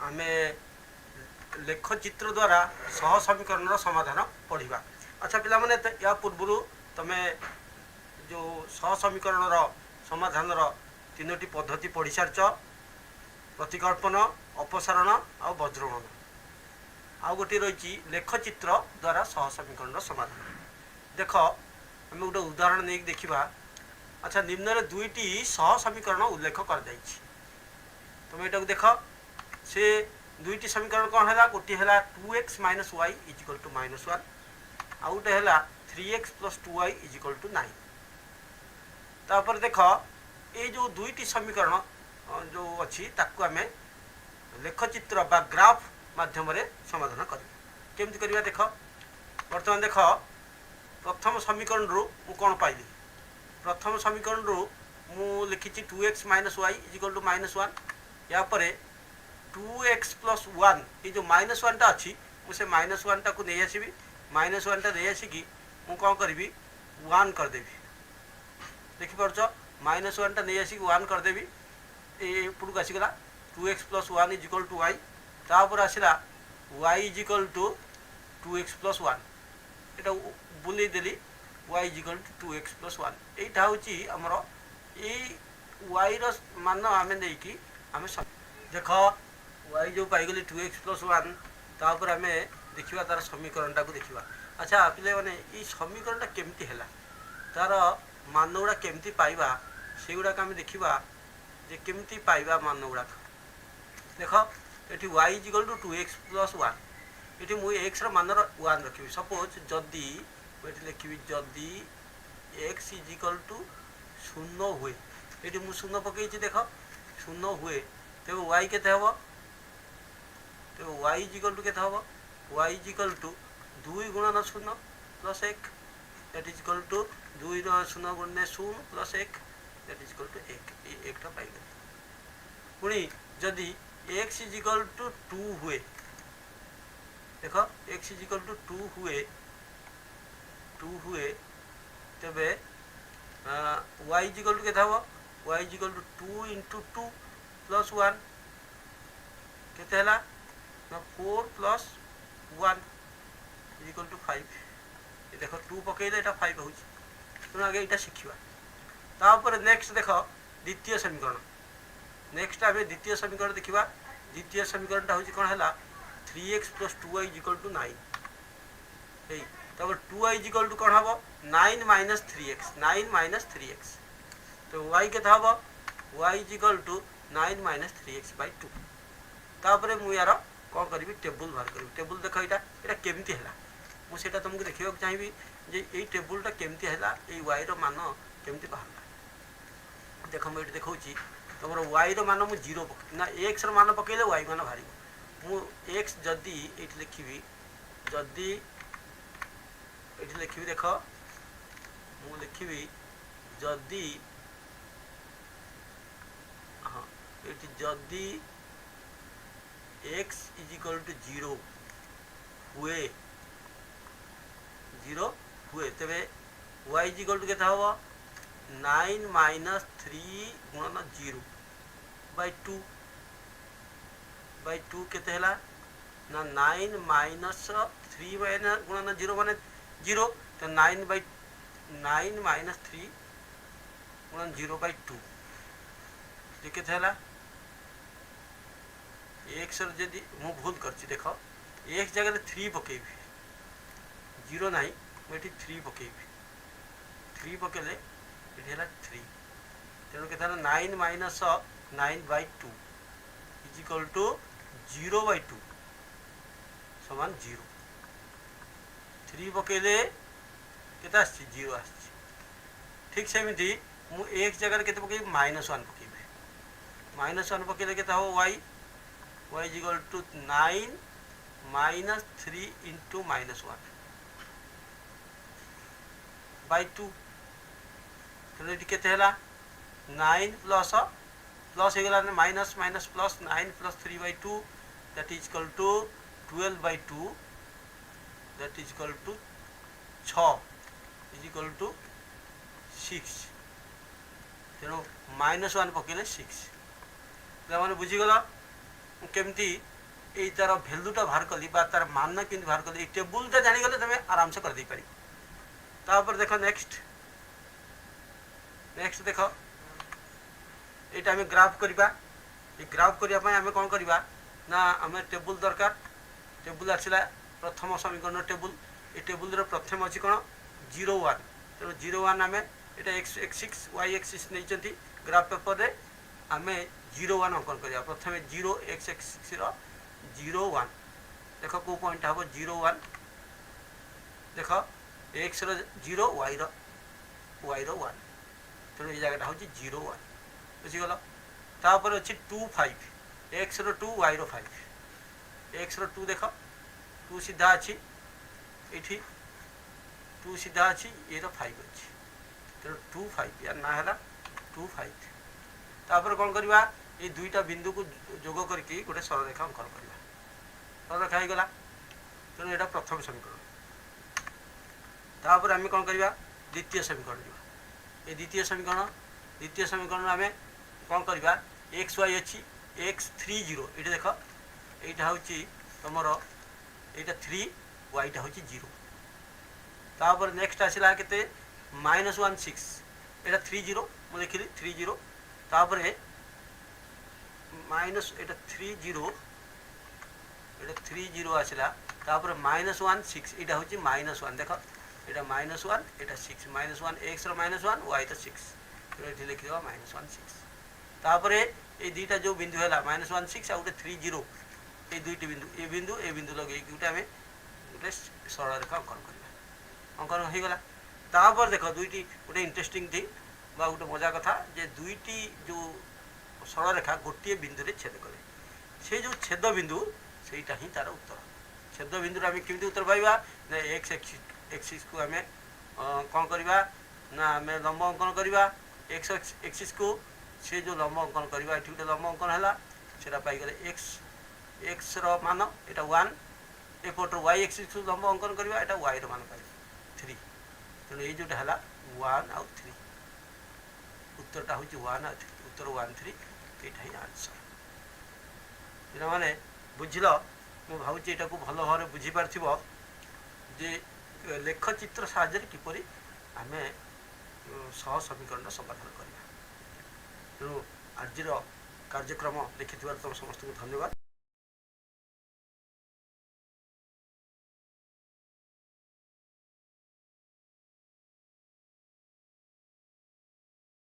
आम लेखचित्र द्वारा सह समीकरण समाधान पढ़ा। अच्छा पिला माने या पूर्व तुम जो सह समीकरण समाधान तीनोटी पद्धति पढ़ी सारच, प्रतिकल्पन, अपसारण आ वज्रगण। आउ गोटे रही लेखचित्र द्वारा सह समीकरण समाधान। देख आम गोटे उदाहरण नहीं देखा। अच्छा निम्न दुईटी सह समीकरण उल्लेख कर तुम यहाँ देख से दुईटी समीकरण कौन है? गोटे है 2x minus Y is equal to -1 आउ गोटे है 3x plus 2y is equal to 9। तापर देख ये जो दुईटी समीकरण जो अच्छी ताकू आम लेखचित्र बा ग्राफ माध्यम समाधान करमी करवा। देख बर्तमान देख प्रथम समीकरण रु कौन पाइली? प्रथम समीकरण रु मु लिखी 2x minus Y is equal to -1 या परे 2x प्लस 1 ये जो -1 टा अच्छी मुझे -1 टा को नहीं आसबि। -1 टा नहीं आसिकी मु कौन करी 1 करदेवी। देखिपार -1 टा नहीं आसिक 1 करदेवी। एपट को आसीगला 2x plus 1 equal to y तापर आसला y equal to 2x plus 1 ये बुलेदेली y equal to 2x plus 1 यहाँ हूँ आमर ये y मान आम नहीं आम देख y जो पाईगली 2x प्लस 1 तापर आम देखा तार समीकरणटा को देखा। अच्छा पे मैंने ये समीकरणटा केमती है तार मान गुड़ा केमती पाइबा से गुड़ाक आम देखा जे केमती पाइबा मान गुड़ाक। देख ये y equal to 2x plus 1 ये मुझे x मान 1 रखी। सपोज जदि मुझे लिखी जदि x इजिकल टू 0 हुए ये मुझे 0 पकई। देख 0 हुए तेज y केते हम? तेज y इजिकल टू केते हम? y इजिकल टू 2 गुणन 0 प्लस 1 दैट इजिकल टू 2 0 गुणन 0 प्लस 1 दैट इजिकल टू 1 एकटा पाइगली। पुणी जदि x इजिकल टू 2 हुए देख x इजिकल टू 2 हुए तेबे y इजिकल टू केते हम? y equal to 2 into 2 plus 1 केते हला ना 4 प्लस 1 इजिकल टू 5। ये देख 2 पकईले यहाँ 5 हो तेणु आगे यहाँ शिखा। तापर नेक्स्ट देख द्वितीय समीकरण। नेक्स्ट आम द्वितीय समीकरण देखा। द्वितीय समीकरणटा हूँ कौन है 3x plus 2y is equal to 9। तब 2y इजिकल टू कौन हम? 9 माइनस 3x 9 माइनस 3x तो y के हम y equal to 9 minus 3x by 2। तापर मुझे यार कौन करी टेबुल बाहर करी। टेबुल देख यहाँ केमती है मुझे तुमको देखा चाहिए जे ये टेबुलटा केमती है ये y मान केमती बाहर। देख मुझे देखा तुम y मान मुझे 0 पक ना x मान पकईले y मान बाहर। मु x जदि ये लिखी जदि ये लिखी देख मु लिखी जदि हाँ ये जदि x इजिकल टू 0 हुए तेरे y इजिकल टू के हम 9 माइनस 3 गुणन 0 बाई 2 केते ना 9 माइनस 3 गुणन 0 मान 0 तो 9 माइनस 3 गुणन 0 बाई 2 ये केते एक्स जदि मु भूल कर देख एक्स जगह 3 पकेबी 0 ना मुझे 3 पकेबी 3 पकेले ये 3 तेणु के 9 minus 9 by 2 equal to 0 by 2 समान 0। 3 पकेले के 0 आ ठीक सेमती मु एक्स जगह के पकेबी -1 पकेबी -1 पकेले के हम y equal to 9 minus 3 into -1 by 2 तेणु ये केते 9 प्लस प्लस होगा minus minus plus 9 plus 3 by 2 that is equal to 12 by 2 that is equal to 6 is equal to 6 तेणु -1 पकड़े 6 मैंने बुझीगल केमती এই তার ভ্যালুটা বাহার কলি বা তার মান কিন্তু বাহার কলি এই টেবুলটা জানিগলে তুমি আরামসে করে দেই পারি। তারপর দেখো নেক্সট দেখ এইটা আমি গ্রাফ করিবা। এই গ্রাফ করিয়া পাই আমি কোন করিবা না আমি টেবুল দরকার। টেবুল আসিলা প্রথম সমীকরণ টেবুল। এই টেবুলর প্রথম আছে কোন 0 1 তেমন 0 1 আমি এটা x axis y axis নেইচନ୍ତି গ্রাফ পেপরে আমি 0 1 অঙ্কন করিয়া। প্রথমে 0 x axis র 0 1 দেখ কো পয়েন্ট হবো 0 1 দেখ x র 0 y র 1 তেমন এই জায়গাটা হচ্ছে 0 1 বুঝিগল। তারপরে হচ্ছে 2 5 x র 2 y র 5 x র 2 দেখ 2 সিধা আছে এটি 2 সিধা আছে এর 5 আছে তেমন 2 5 ইয়ার না হলা 2 5। তারপরে কোন করিবা এই দুইটা বিন্দু কু যোগ করিকি গোটে সরলরেখা অঙ্কন করিবা। সরলরেখা হইগলা তেমন এটা প্রথম সমীকরণ। তারপরে আমি কোন করিবা দ্বিতীয় সমীকরণ দিবা। এই দ্বিতীয় সমীকরণ আমি কোন করিবা x y আছে x 3 0 এটা দেখ এইটা হচ্ছে তোমার এইটা 3 yটা হচ্ছে 0। তারপরে নেক্সট আসিলা কেতে -1 6 এটা 3 0 মু লিখিলি 3 0। তারপরে মাইনাস এটা 3 0 আসিলা। তারপরে -1 6 এটা হচ্ছে -1 দেখ এটা -1 এটা 6 -1 x র -1 y তো 6 এটি লিখি দেবা -1 6। তারপরে এই দুইটা যে বিন্দু হলা -1 6 আর 3 0 এই দুইটি বিন্দু এই বিন্দু লগে গোটে আমি গোটে সরলরেখা অঙ্কন করিবা। অঙ্কন হয়ে গলা। তারপর দেখ দুইটি গোটে ইন্টারেস্টিং থিং বা গোটে মজা কথা যে দুইটি যে সরলরেখা গোটিয়ে বিন্দুরে ছেদ করে সেই যে ছেদ বিন্দু সেইটা হি তার উত্তর। ছেদ বিন্দুরে আমি কেমতি উত্তর পাইবা না x एक्सिस को आम कौन करवा ना आम लंब अंकन करवा x एक्सिस को से जो लंब अंकन करवा ये गोटे लंब अंकन है सेटा पाईगले x मान एटा 1 एपट y एक्सिस को लंब अंकन करवा एटा y मान पाई 3 तेणु ये जोटा है 1 आउ 3 उत्तरटा हूँ 1 आउ 3 उत्तर 1 3 यहाँ ही आंसर। पे मैंने बुझल मुझे भावुँ यहाँ को भल भाव बुझीपार जे लेखचित्र साहाय्य किपरि आम सह समीकरण समाधान करवा। तेणु आज कार्यक्रम देखि तुम समस्त को धन्यवाद।